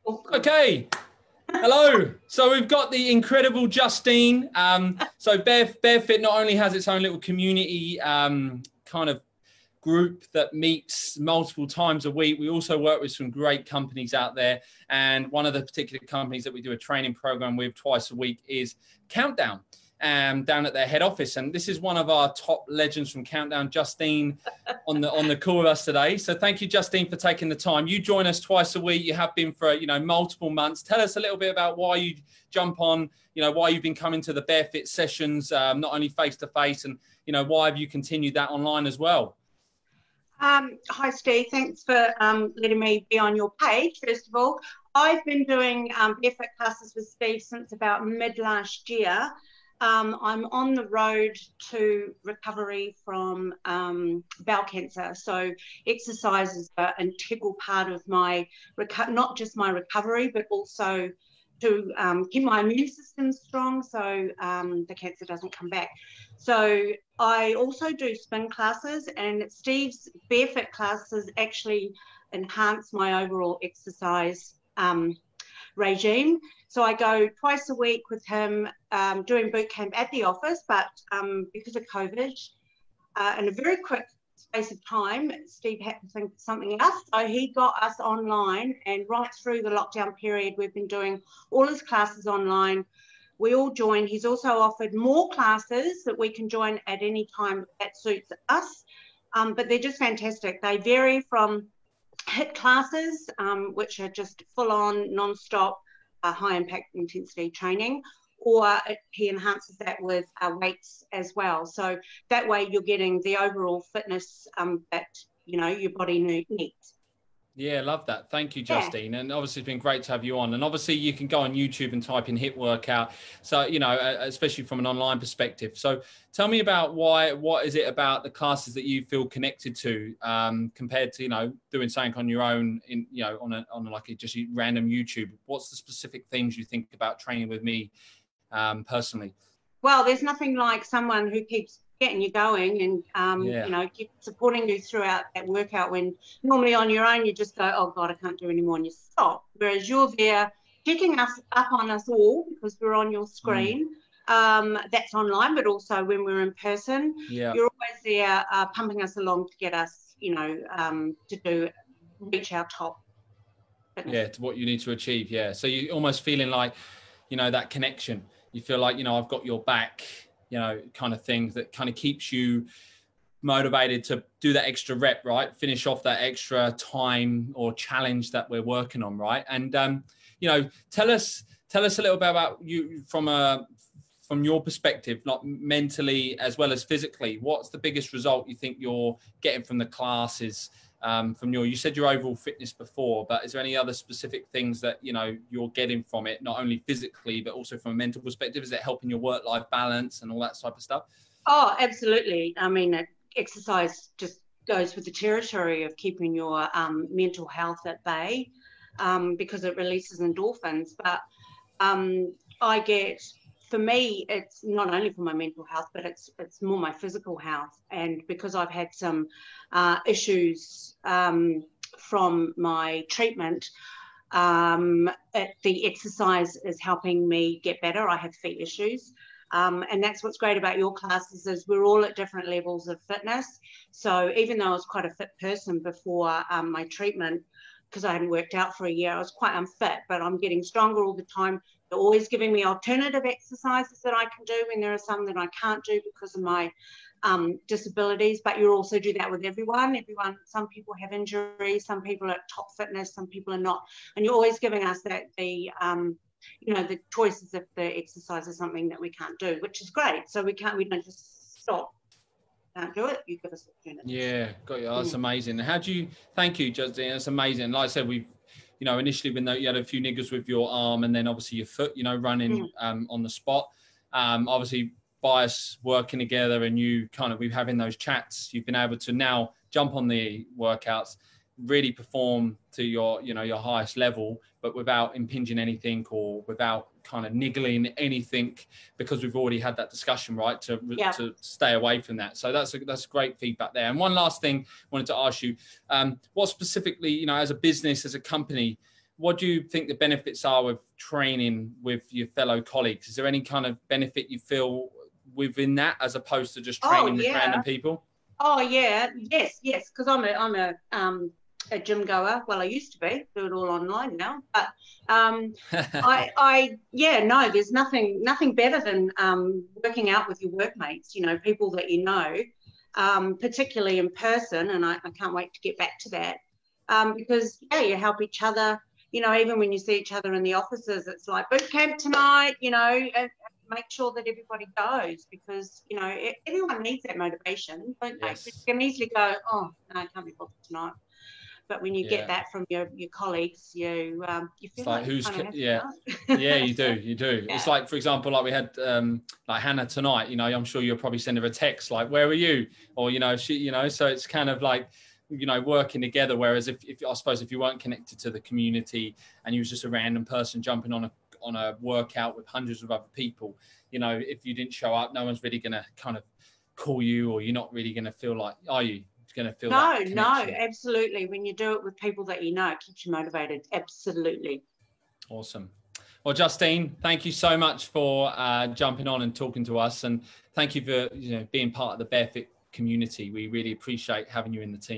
Okay. Hello. So we've got the incredible Justine. So Barefit not only has its own little community kind of group that meets multiple times a week. We also work with some great companies out there. And one of the particular companies that we do a training program with twice a week is Countdown, down at their head office. And this is one of our top legends from Countdown, Justine, on the call with us today. So thank you, Justine, for taking the time. You join us twice a week. You have been for, multiple months. Tell us a little bit about why you jump on, why you've been coming to the Barefit sessions, not only face-to-face, and, why have you continued that online as well? Hi, Steve. Thanks for letting me be on your page, first of all. I've been doing Barefoot classes with Steve since about mid last year. I'm on the road to recovery from bowel cancer. So exercise is an integral part of my, not just my recovery, but also to keep my immune system strong so the cancer doesn't come back. So I also do spin classes, and Steve's Barefoot classes actually enhance my overall exercise regime. So I go twice a week with him doing boot camp at the office, but because of COVID, in a very quick space of time, Steve had to think of something else. So he got us online, and right through the lockdown period, we've been doing all his classes online. We all join. He's also offered more classes that we can join at any time that suits us, but they're just fantastic. They vary from HIIT classes, which are just full-on, non-stop, high-impact intensity training, or he enhances that with weights as well. So that way you're getting the overall fitness that, your body needs. Yeah, love that. Thank you, Justine. Yeah. And obviously it's been great to have you on. And obviously you can go on YouTube and type in HIIT workout. So, especially from an online perspective. So tell me about what is it about the classes that you feel connected to compared to, doing something on your own on like just random YouTube? What's the specific things you think about training with me personally? Well, there's nothing like someone who keeps getting you going and keep supporting you throughout that workout, when normally on your own you just go, oh God, I can't do anymore, and you stop. Whereas you're there checking us up on us all because we're on your screen. That's online, but also when we're in person, you're always there pumping us along to get us, to reach our top fitness. Yeah, to what you need to achieve. Yeah. So you're almost feeling like, that connection. You feel like, I've got your back, kind of thing that kind of keeps you motivated to do that extra rep, right? Finish off that extra time or challenge that we're working on, right? And, tell us a little bit about you from your perspective, not mentally as well as physically. What's the biggest result you think you're getting from the classes? You said your overall fitness before, but is there any other specific things that you're getting from it, not only physically but also from a mental perspective? Is it helping your work-life balance and all that type of stuff? Oh, absolutely. I mean, exercise just goes with the territory of keeping your mental health at bay because it releases endorphins. But for me, it's not only for my mental health, but it's more my physical health. And because I've had some issues from my treatment, the exercise is helping me get better. I have feet issues. And that's what's great about your classes is we're all at different levels of fitness. So even though I was quite a fit person before my treatment, because I hadn't worked out for a year, I was quite unfit, but I'm getting stronger all the time. They're always giving me alternative exercises that I can do when there are some that I can't do because of my disabilities, but you also do that with everyone. Some people have injuries, some people are at top fitness, some people are not. And you're always giving us the choices if the exercise is something that we can't do, which is great. So we don't just stop. Can't do it, you give us opportunities. Yeah, got you. Oh, that's amazing. Thank you, Justine. That's amazing. Like I said, we've, initially when you had a few niggles with your arm and then obviously your foot, running on the spot. Obviously by us working together and we've having those chats, you've been able to now jump on the workouts, really perform to your highest level, but without impinging anything or without kind of niggling anything, because we've already had that discussion, right? To stay away from that. So that's great feedback there. And one last thing I wanted to ask you, what specifically, as a business, as a company, what do you think the benefits are of training with your fellow colleagues? Is there any kind of benefit you feel within that, as opposed to just training with random people? Oh yeah, yes, because I'm a gym goer. Well, I used to be. Do it all online now. But no, there's nothing better than working out with your workmates. You know, people that you know, particularly in person. And I can't wait to get back to that, because you help each other. You know, even when you see each other in the offices, it's like boot camp tonight. You know. Make sure that everybody goes, because you know everyone needs that motivation, don't they? Yes. You can easily go, oh no, I can't be bothered tonight. But when you get that from your colleagues, you feel like who's yeah you do yeah. It's like, for example, like we had like Hannah tonight. You know, I'm sure you'll probably send her a text like, where are you? Or you know, so it's kind of like, you know, working together. Whereas if I suppose if you weren't connected to the community and you was just a random person jumping on a workout with hundreds of other people, you know, if you didn't show up, no one's really going to kind of call you, or you're not really going to feel like, are you going to feel that connection? No, absolutely. When you do it with people that you know, it keeps you motivated. Absolutely. Awesome. Well, Justine, thank you so much for jumping on and talking to us, and thank you for being part of the Barefit community. We really appreciate having you in the team.